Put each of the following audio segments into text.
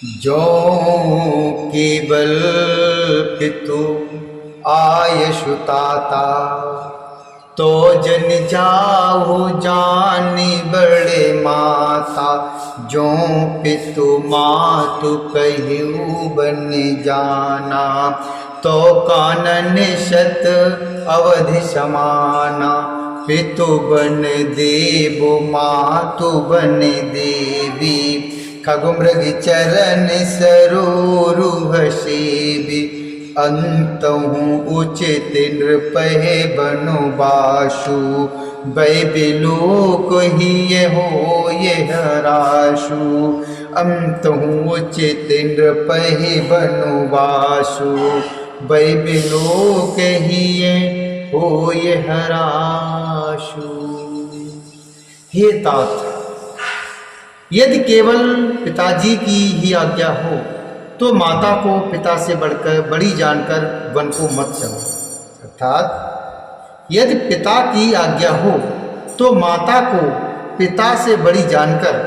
जो केवल पितु आयशुताता, तो जन जाहु जानी बड़े माता। जो पितु मातु कहियु बन जाना, तो कानन शत अवधि समाना। पितु बन देव मातु बन देवी, खगु मृग चरण सरोरुह सेवी। अंतहु उचित नृपहे बनु बाशु, बै बिलोक ही हो ये हराशु। अंतहु उचित नृपहे बनु बाशु, बै बिलोक ही हो ये हराशु। हे तात, यदि केवल पिताजी की ही आज्ञा हो तो माता को पिता से बढ़कर बड़ी जानकर वन को मत जाओ। अर्थात यदि पिता की आज्ञा हो तो माता को पिता से बड़ी जानकर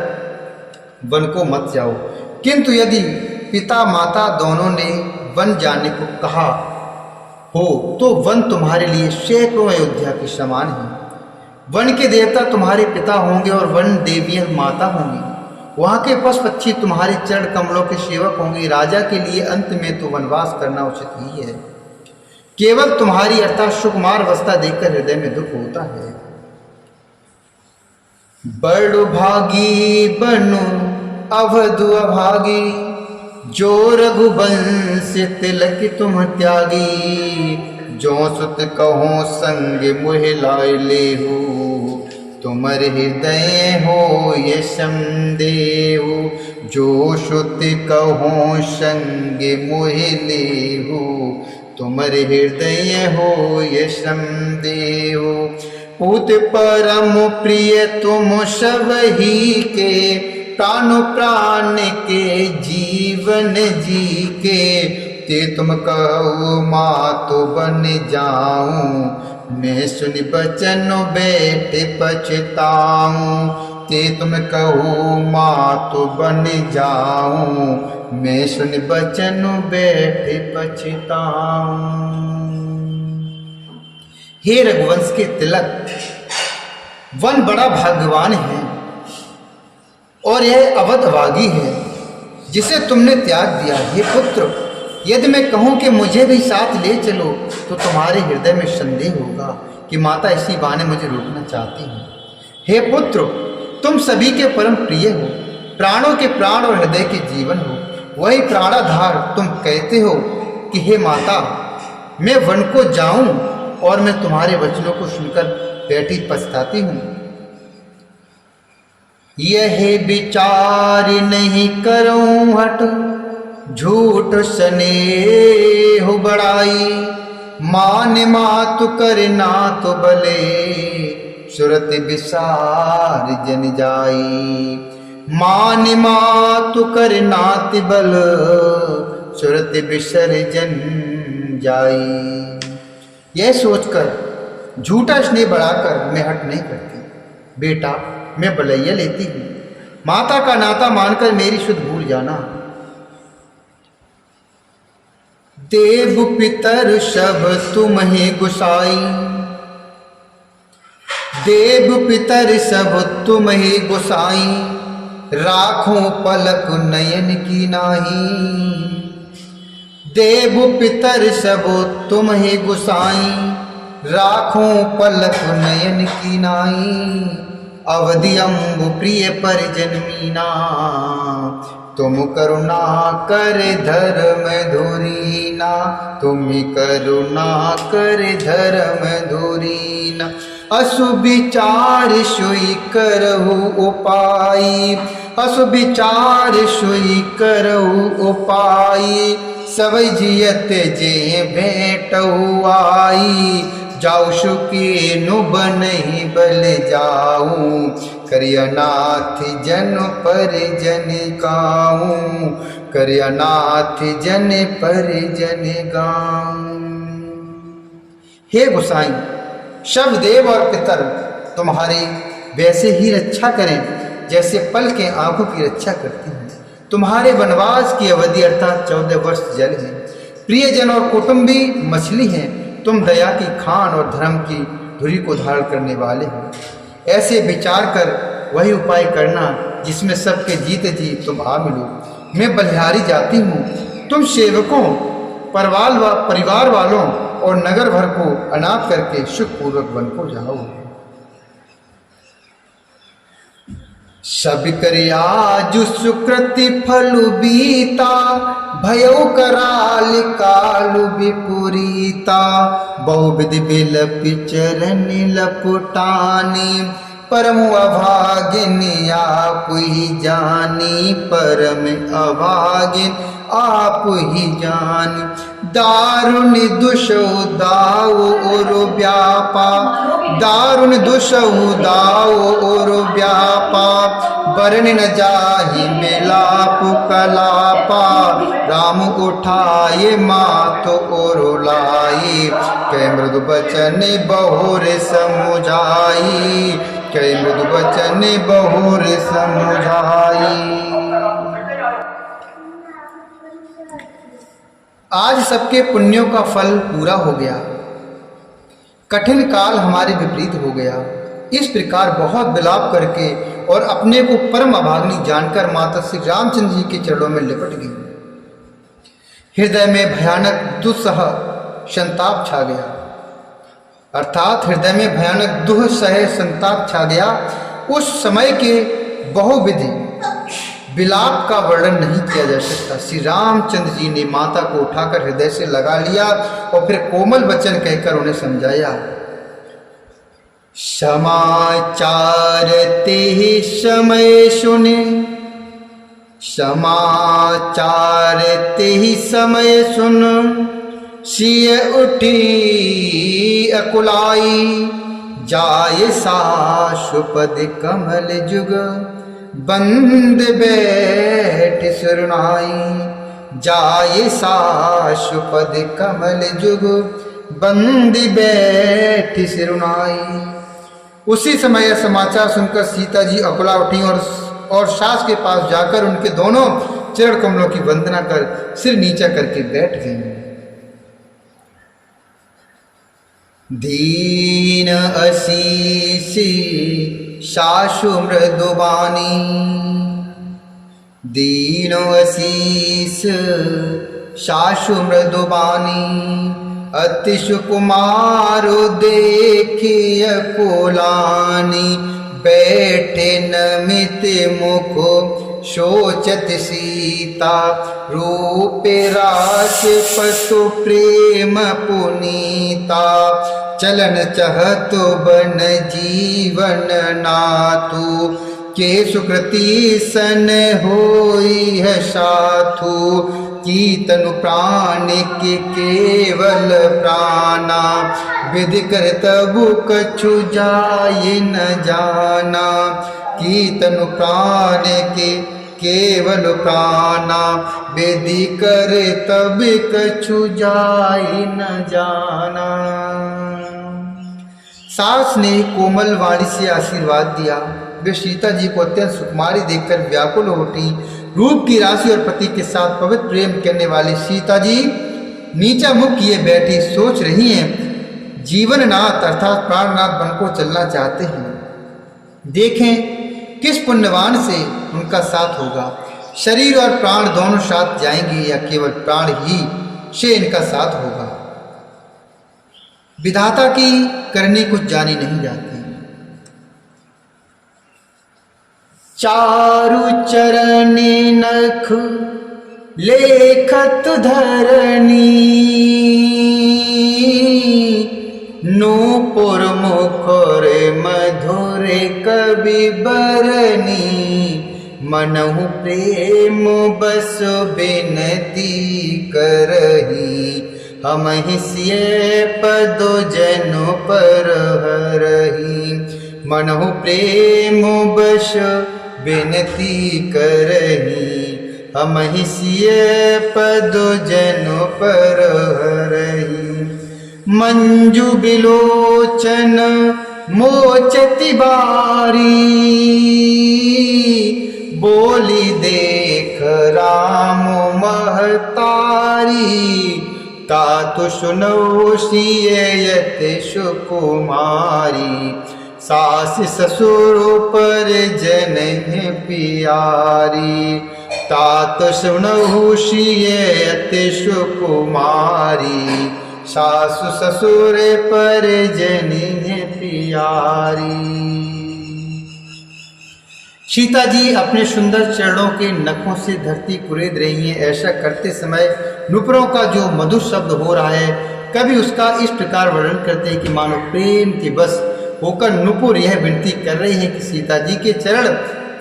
वन को मत जाओ। किंतु यदि पिता माता दोनों ने वन जाने को कहा हो तो वन तुम्हारे लिए सैकड़ों अयोध्या के समान है। वन के देवता तुम्हारे पिता होंगे और वन देवियां माता होंगी। वहाँ के पशु पक्षी तुम्हारे चरण कमलों के सेवक होंगे। राजा के लिए अंत में तो वनवास करना उचित ही है। केवल तुम्हारी अर्थात सुकुमार अवस्था देखकर हृदय में दुख होता है। बड़ भागी बनु अवधु अभागी, जो रघुवंश तिलक तुम त्यागी। जो सुत कहो संग मोहि लाय लेहु, तुमर हृदय हो ये समदेव। जो सुत कहो संग मोहि लेहु, तुमर हृदय हो ये समदेव। पूत परम प्रिय तुम सब ही के, प्राण प्राण के जीवन जी के। ते तुम कहो मातु बन जाऊं, मैं सुनि बचन बैठ पछताऊं। ते तुम कहो मातु बन जाऊं, मैं सुनि बचन बैठ पछताऊं। हे रघुवंश के तिलक, वन बड़ा भाग्यवान है और यह अवधभागी है जिसे तुमने त्याग दिया। हे पुत्र, यदि मैं कहूं कि मुझे भी साथ ले चलो तो तुम्हारे हृदय में संदेह होगा कि माता इसी बहाने मुझे रोकना चाहती है। हे पुत्र, तुम सभी के परम प्रिय हो, प्राणों के प्राण और हृदय के जीवन हो। वही प्राणाधार तुम कहते हो कि हे माता, मैं वन को जाऊं और मैं तुम्हारे वचनों को सुनकर बैठी पछताती हूं। यह विचार नहीं करूं हट, झूठ स्नेह बड़ाई। मान मातु कर नात बले, सुरत विसार जन जाई। मान मातु कर नात बल, सुरत विसर्जन जाई। यह सोचकर झूठा स्नेह बढ़ाकर मैं हट नहीं करती। बेटा, मैं बलैया लेती हूँ। माता का नाता मानकर मेरी शुद्ध भूल जाना। देव पितर सब तुम ही गुसाई, देव पितर सब तुम ही गुसाई। राखो पलक नयन की नाही, देव पितर सब तुम ही गुसाई। राखो पलक नयन की नाई। अवधि अम्बु प्रिय परिजन मीना, तुम करुणा कर धर्म धुरीना। तुम करुणा कर धर्म धुरीना। असु विचार सोई करहु उपाय, असु विचार सोई करहु उपाय। सब जियत जे भेटहु आई, जाऊ सुके नु बनहि बल जाऊं। करियनाथ जन पर जन गाऊं, करियनाथ जन पर जन गाऊं। हे गोसाई, सब देव और पितर तुम्हारे वैसे ही रक्षा करें जैसे पल के आंखों की रक्षा करती हैं। तुम्हारे वनवास की अवधि अर्थात 14 वर्ष जल है। प्रियजन और कुटुंबी मछली हैं। तुम दया की खान और धर्म की धुरी को धारण करने वाले हो। ऐसे विचार कर वही उपाय करना जिसमें सबके जीते जी तुम आ मिलो। मैं बलिहारी जाती हूँ। तुम सेवकों, परिवार वालों और नगर भर को अनाथ करके सुखपूर्वक वन को जाओ। सब करियाजु सुकृति फलु बीता, भयो कराल कालु विपुरीता। बहुविधि बिलपि चरण लपुटानी, परम अभागिन आप ही जानी। परम अभागिन आप ही जानी। दारुण दुषौ दाओ और व्यापा, दारुण दुषौ दाओ और व्यापा। वर्ण न जाहि मिलाप कलापा, राम उठाए मात और लाई। कै मृदु बचन बहुर समुझाई, कै मृदु बचन बहुर समुझाई। आज सबके पुण्यों का फल पूरा हो गया। कठिन काल हमारे विपरीत हो गया। इस प्रकार बहुत विलाप करके और अपने को परम अभाग्नि जानकर माता श्री रामचंद्र जी के चरणों में लिपट गई। हृदय में भयानक दुस्सह संताप छा गया, अर्थात हृदय में भयानक दुस्सह संताप छा गया। उस समय के बहुविधि विलाप का वर्णन नहीं किया जा सकता। श्री रामचंद्र जी ने माता को उठाकर हृदय से लगा लिया और फिर कोमल वचन कहकर उन्हें समझाया। समाचार ते समय सुने, समाचार ते समय सुन। सिय उठी अकुलाई, जाय साशुपद कमल जुग। बंद बैठ सुरनाई, जाय साशुपद कमल जुग। बंद बैठ सिरुनाई। उसी समय यह समाचार सुनकर सीता जी अकुला उठी और सास के पास जाकर उनके दोनों चरण कमलों की वंदना कर सिर नीचा करके बैठ गई। दीन असीसी साशु मृदुबानी, दीनो असीस साशु मृदुबानी। अति सुकुमारो देखिय कुलानी, बैठे नमित मुख शोचत सीता। रूप रास पशु प्रेम पुनीता, चलन चहतु बन जीवन नातु। के सुकृति सन होई है साथु, की तनु प्राण के केवल प्राणा। विधि कर तबु कछु जाय न जाना, की तनु प्राण के केवल प्राणा। विधि कर तब कछु जाय न जाना। सास ने कोमल वाणी से आशीर्वाद दिया। वे सीता जी को अत्यंत सुकुमारी देखकर व्याकुल हो उठी। रूप की राशि और पति के साथ पवित्र प्रेम करने वाली सीता जी नीचा मुख किए बैठी सोच रही हैं। जीवननाथ अर्थात प्राणनाथ बन को चलना चाहते हैं। देखें किस पुण्यवान से उनका साथ होगा। शरीर और प्राण दोनों साथ जाएंगे या केवल प्राण ही से इनका साथ होगा। विधाता की करनी कुछ जानी नहीं जाती। चारु चरणी नख लेखत धरणी, नूपुर मुखर मधुर कवि बरनी। मनहु प्रेम बस बिनती करही, हम हिस्ये पदो जनु पर हरही। मनहु प्रेम बस बिनती करही, हम हिस्ये पदो जनु पर हरही। मंजु बिलोचन मोचति बारी, बोली देख राम महतारी, तातु सुनो सियत सुकुमारी, सास ससुर पर जन प्यारी, तात सुनहु सियत सुकुमारी, सासु ससुर पर जन प्यारी। सीता जी अपने सुंदर चरणों के नखों से धरती कुरेद रही हैं। ऐसा करते समय नुपुरों का जो मधुर शब्द हो रहा है, कभी उसका इस प्रकार वर्णन करते हैं कि मानो प्रेम के बस होकर नुपुर यह विनती कर रही है कि सीता जी के चरण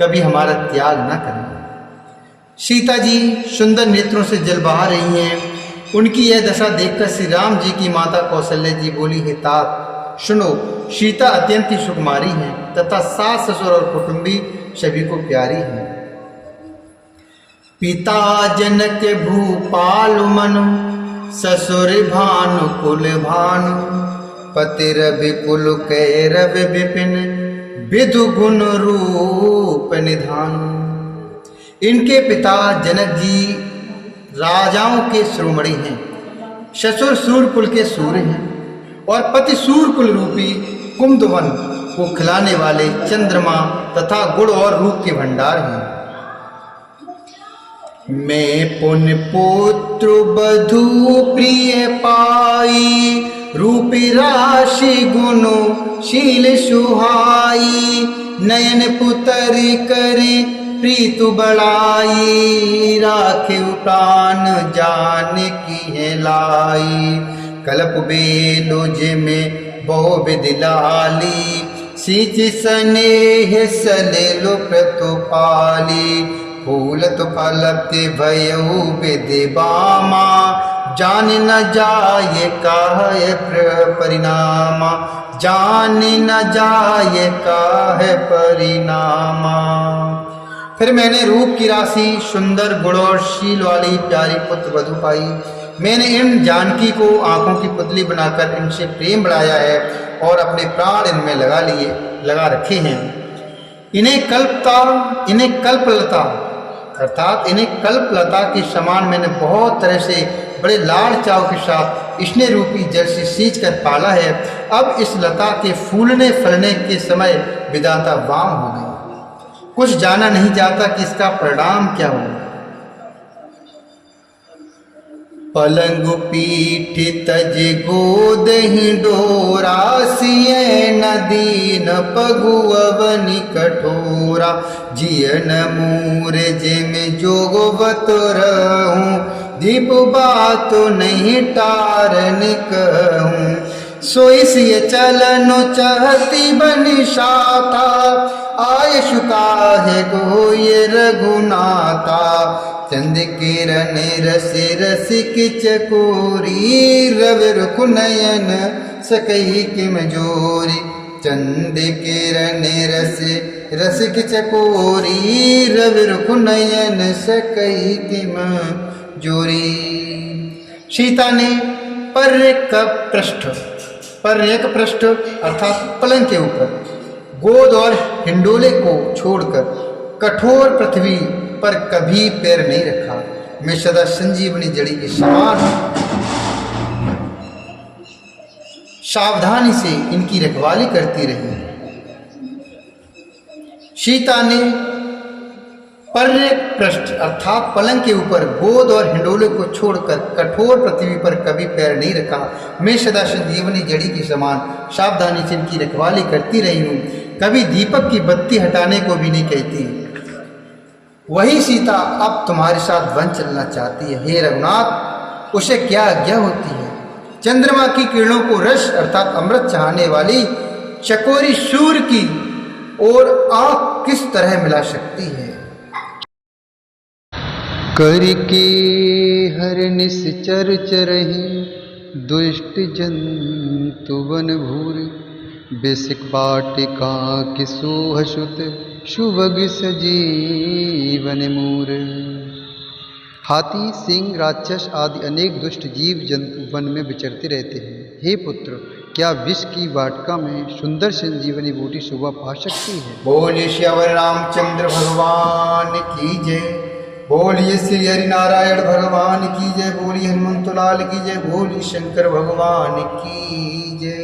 कभी हमारा त्याग न करना। सीता जी सुंदर नेत्रों से जल बहा रही हैं। उनकी यह दशा देखकर श्री राम जी की माता कौशल्या जी बोली, हे तात सुनो, सीता अत्यंत ही सुकुमारी है तथा सास ससुर और कुटुंबी सभी को प्यारी है। पिता जनक भूपाल मनु, ससुर भानु कुल भानु, पति रवि कुल कैरव विपिन, विदु गुण रूप निधान। इनके पिता जनक जी राजाओं के शिरोमणि हैं, ससुर सूर्य कुल के सूर्य हैं और पति सूर्य कुल रूपी कुमुदवन को खिलाने वाले चंद्रमा तथा गुण और रूप के भंडार हैं। मैं पुण्य पुत्र बधू प्रिय पाई, रूपी राशि गुणो शील सुहाई, नयन पुतरी करी प्रीतु बड़ाई, राखे प्राण जान की है लाई। कल्प बेलो जे में बहु विदिलाली, सीच स्नेह सलेलो प्रतुपाली, फूलत फलते भयऊ विदिबामा, जान न जाए काहे परिणामा, जान न जाए काहे परिणामा। फिर मैंने रूप की राशि, सुंदर गुण और शील वाली प्यारी पुत्र वधू पाई। मैंने इन जानकी को आंखों की पुतली बनाकर इनसे प्रेम बढ़ाया है और अपने प्राण इनमें लगा रखे हैं। इन्हें कल्पलता अर्थात इन्हें कल्पलता के समान मैंने बहुत तरह से बड़े लाड़ चाव के साथ स्नेह रूपी जल से सींच कर पाला है। अब इस लता के फूलने फलने के समय विधाता वाम हो गई। कुछ जाना नहीं जाता कि इसका परिणाम क्या होगा। पलंग पीठ तज गोद डोरा, सिय नदीन पगुअवनि कठोरा, जियन मूर जिम जोगवत रहूं, दीप बात नहीं टारन कहूं, सोइसिय चलनो चहती बनि शाता, आय शुकाहे गोय रघुनाथा, चंद किरण रसि रसिक चकोरी, रवि रुकु नयन सकही किम जोरी, चंद किरण रसि रसिक चकोरी, रवि रुकु नयन सकही किम जोरी। सीता ने पर्यक पृष्ठ अर्थात पलंग के ऊपर गोद और हिंडोले को छोड़कर कठोर पृथ्वी पर कभी पैर नहीं रखा। मैं सदा संजीवनी जड़ी के समान सावधानी से इनकी रखवाली करती रही। सीता ने पृष्ठ अर्थात पलंग के ऊपर गोद और हिंडोले को छोड़कर कठोर पृथ्वी पर कभी पैर नहीं रखा। मैं सदा संजीवनी जड़ी के समान सावधानी से इनकी रखवाली करती रही हूँ, कभी दीपक की बत्ती हटाने को भी नहीं कहती। वही सीता अब तुम्हारे साथ वन चलना चाहती है। हे रघुनाथ, उसे क्या आज्ञा होती है। चंद्रमा की किरणों को रस अर्थात अमृत चाहने वाली चकोरी सूर्य की ओर आंख किस तरह मिला सकती है। करके हर निश्चर चरहि, दुष्ट जंतु वन भूरि, बेसिक बाटिका किसोह सुत, शुभग सजीवन मूर। हाथी, सिंह, राक्षस आदि अनेक दुष्ट जीव जंतु वन में विचरते रहते हैं। हे पुत्र, क्या विष की वाटिका में सुंदर संजीवनी बूटी शोभा पा सकती है। बोले श्यावर रामचंद्र भगवान की जय। बोलिए श्री हरि नारायण भगवान की जय, बोलिए हनुमंत लाल की जय, बोलिए शंकर भगवान की जय।